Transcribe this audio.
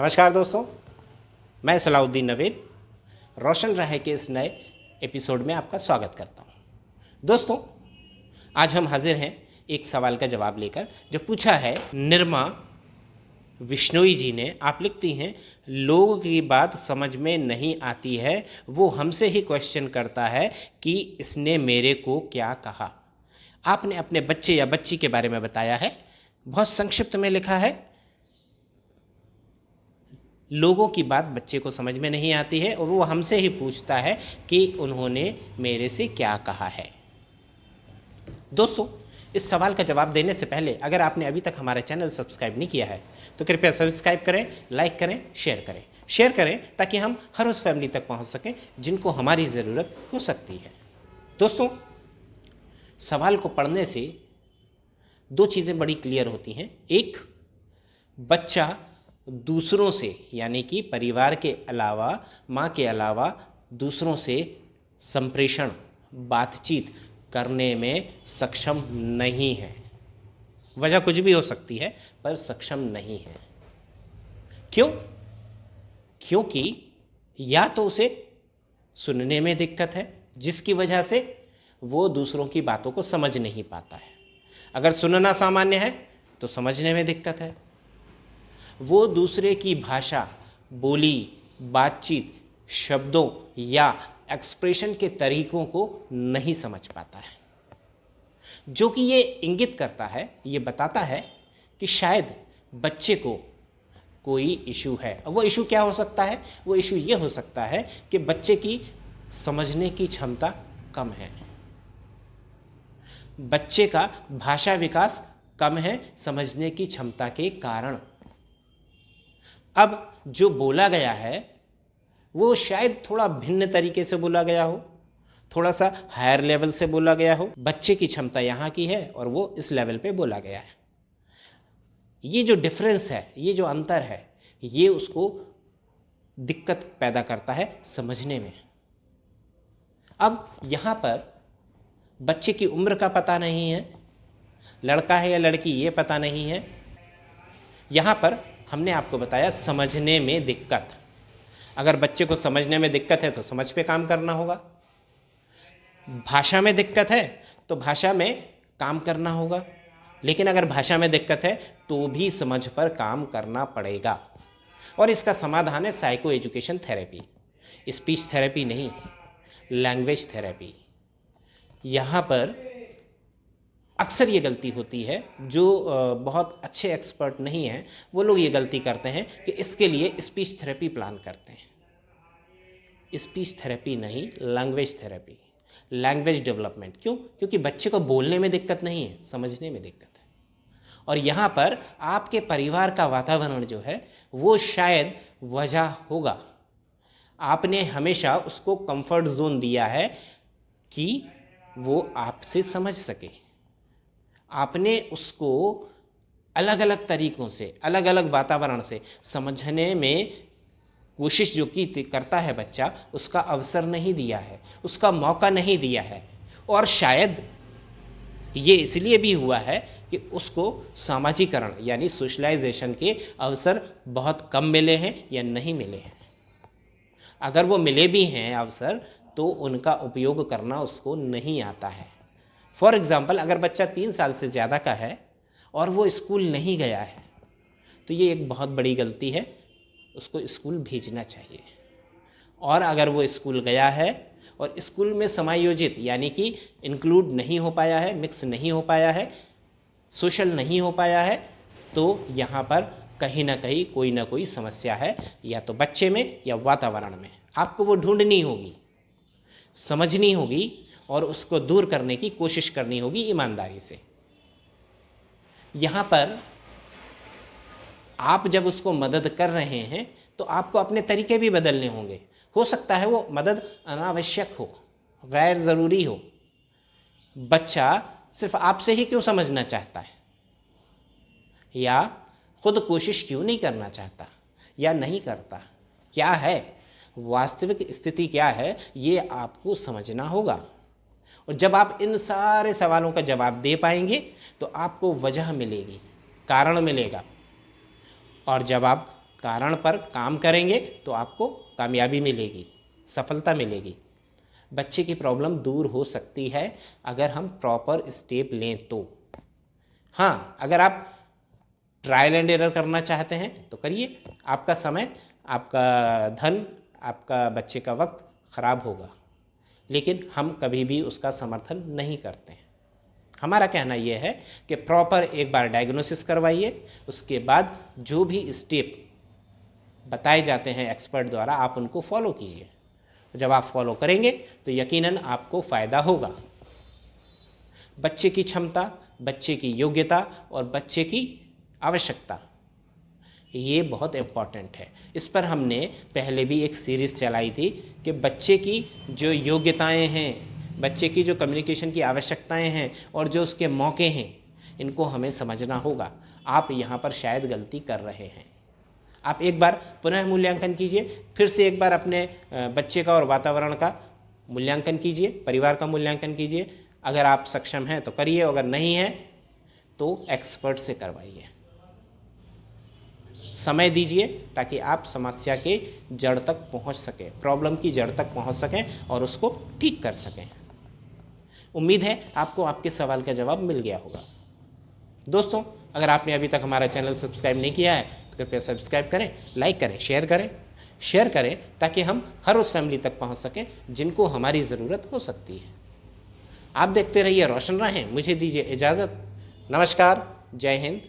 नमस्कार दोस्तों, मैं सलाउद्दीन नवेद रोशन राय के इस नए एपिसोड में आपका स्वागत करता हूं। दोस्तों, आज हम हाजिर हैं एक सवाल का जवाब लेकर जो पूछा है निर्मा विश्नोई जी ने। आप लिखती हैं, लोगों की बात समझ में नहीं आती है, वो हमसे ही क्वेश्चन करता है कि इसने मेरे को क्या कहा। आपने अपने बच्चे या बच्ची के बारे में बताया है, बहुत संक्षिप्त में लिखा है, लोगों की बात बच्चे को समझ में नहीं आती है और वो हमसे ही पूछता है कि उन्होंने मेरे से क्या कहा है। दोस्तों, इस सवाल का जवाब देने से पहले अगर आपने अभी तक हमारा चैनल सब्सक्राइब नहीं किया है तो कृपया सब्सक्राइब करें, लाइक करें, शेयर करें ताकि हम हर उस फैमिली तक पहुंच सकें जिनको हमारी ज़रूरत हो सकती है। दोस्तों, सवाल को पढ़ने से दो चीज़ें बड़ी क्लियर होती हैं। एक, बच्चा दूसरों से यानी कि परिवार के अलावा, माँ के अलावा दूसरों से संप्रेषण, बातचीत करने में सक्षम नहीं है। वजह कुछ भी हो सकती है पर सक्षम नहीं है। क्यों? क्योंकि या तो उसे सुनने में दिक्कत है जिसकी वजह से वो दूसरों की बातों को समझ नहीं पाता है। अगर सुनना सामान्य है तो समझने में दिक्कत है। वो दूसरे की भाषा, बोली, बातचीत, शब्दों या एक्सप्रेशन के तरीकों को नहीं समझ पाता है, जो कि ये इंगित करता है, ये बताता है कि शायद बच्चे को कोई इशू है। वो इशू क्या हो सकता है? वो इशू ये हो सकता है कि बच्चे की समझने की क्षमता कम है, बच्चे का भाषा विकास कम है समझने की क्षमता के कारण। अब जो बोला गया है वो शायद थोड़ा भिन्न तरीके से बोला गया हो, थोड़ा सा हायर लेवल से बोला गया हो। बच्चे की क्षमता यहाँ की है और वो इस लेवल पे बोला गया है। ये जो डिफरेंस है, ये जो अंतर है, ये उसको दिक्कत पैदा करता है समझने में। अब यहाँ पर बच्चे की उम्र का पता नहीं है, लड़का है या लड़की ये पता नहीं है। यहाँ पर हमने आपको बताया समझने में दिक्कत। अगर बच्चे को समझने में दिक्कत है तो समझ पे काम करना होगा। भाषा में दिक्कत है तो भाषा में काम करना होगा। लेकिन अगर भाषा में दिक्कत है तो भी समझ पर काम करना पड़ेगा। और इसका समाधान है psycho education therapy, speech therapy नहीं, लैंग्वेज थेरेपी। यहाँ पर अक्सर ये गलती होती है, जो बहुत अच्छे एक्सपर्ट नहीं हैं वो लोग ये गलती करते हैं कि इसके लिए स्पीच थेरेपी प्लान करते हैं। स्पीच थेरेपी नहीं, लैंग्वेज थेरेपी, लैंग्वेज डेवलपमेंट। क्यों? क्योंकि बच्चे को बोलने में दिक्कत नहीं है, समझने में दिक्कत है। और यहाँ पर आपके परिवार का वातावरण जो है वो शायद वजह होगा। आपने हमेशा उसको कंफर्ट जोन दिया है कि वो आपसे समझ सके। आपने उसको अलग अलग तरीकों से, अलग अलग वातावरण से समझने में कोशिश जो की करता है बच्चा, उसका अवसर नहीं दिया है, उसका मौका नहीं दिया है। और शायद ये इसलिए भी हुआ है कि उसको सामाजिकरण यानी सोशलाइजेशन के अवसर बहुत कम मिले हैं या नहीं मिले हैं। अगर वो मिले भी हैं अवसर तो उनका उपयोग करना उसको नहीं आता है। फॉर एग्ज़ाम्पल, अगर बच्चा 3 साल से ज़्यादा का है और वो स्कूल नहीं गया है तो ये एक बहुत बड़ी गलती है, उसको स्कूल भेजना चाहिए। और अगर वो स्कूल गया है और स्कूल में समायोजित यानी कि इंक्लूड नहीं हो पाया है, मिक्स नहीं हो पाया है, सोशल नहीं हो पाया है, तो यहाँ पर कहीं ना कोई समस्या है, या तो बच्चे में या वातावरण में। आपको वो ढूंढनी होगी, समझनी होगी और उसको दूर करने की कोशिश करनी होगी ईमानदारी से। यहाँ पर आप जब उसको मदद कर रहे हैं तो आपको अपने तरीके भी बदलने होंगे। हो सकता है वो मदद अनावश्यक हो, गैर ज़रूरी हो। बच्चा सिर्फ आपसे ही क्यों समझना चाहता है, या खुद कोशिश क्यों नहीं करना चाहता या नहीं करता? क्या है वास्तविक स्थिति, क्या है, ये आपको समझना होगा। और जब आप इन सारे सवालों का जवाब दे पाएंगे तो आपको वजह मिलेगी, कारण मिलेगा। और जब आप कारण पर काम करेंगे तो आपको कामयाबी मिलेगी, सफलता मिलेगी। बच्चे की प्रॉब्लम दूर हो सकती है अगर हम प्रॉपर स्टेप लें तो। हाँ, अगर आप ट्रायल एंड एरर करना चाहते हैं तो करिए, आपका समय, आपका धन, आपका बच्चे का वक्त खराब होगा, लेकिन हम कभी भी उसका समर्थन नहीं करते हैं। हमारा कहना यह है कि प्रॉपर एक बार डायग्नोसिस करवाइए, उसके बाद जो भी स्टेप बताए जाते हैं एक्सपर्ट द्वारा आप उनको फॉलो कीजिए। जब आप फॉलो करेंगे तो यकीनन आपको फ़ायदा होगा। बच्चे की क्षमता, बच्चे की योग्यता और बच्चे की आवश्यकता, ये बहुत इम्पॉर्टेंट है। इस पर हमने पहले भी एक सीरीज़ चलाई थी कि बच्चे की जो योग्यताएं हैं, बच्चे की जो कम्युनिकेशन की आवश्यकताएं हैं और जो उसके मौके हैं, इनको हमें समझना होगा। आप यहाँ पर शायद गलती कर रहे हैं। आप एक बार पुनः मूल्यांकन कीजिए, फिर से एक बार अपने बच्चे का और वातावरण का मूल्यांकन कीजिए, परिवार का मूल्यांकन कीजिए। अगर आप सक्षम हैं तो करिए, अगर नहीं है तो एक्सपर्ट से करवाइए। समय दीजिए ताकि आप समस्या के जड़ तक पहुंच सकें, प्रॉब्लम की जड़ तक पहुंच सकें और उसको ठीक कर सकें। उम्मीद है आपको आपके सवाल का जवाब मिल गया होगा। दोस्तों, अगर आपने अभी तक हमारा चैनल सब्सक्राइब नहीं किया है तो कृपया सब्सक्राइब करें, लाइक करें, शेयर करें ताकि हम हर उस फैमिली तक पहुंच सकें जिनको हमारी ज़रूरत हो सकती है। आप देखते रहिए रोशन रहें। मुझे दीजिए इजाज़त। नमस्कार, जय हिंद।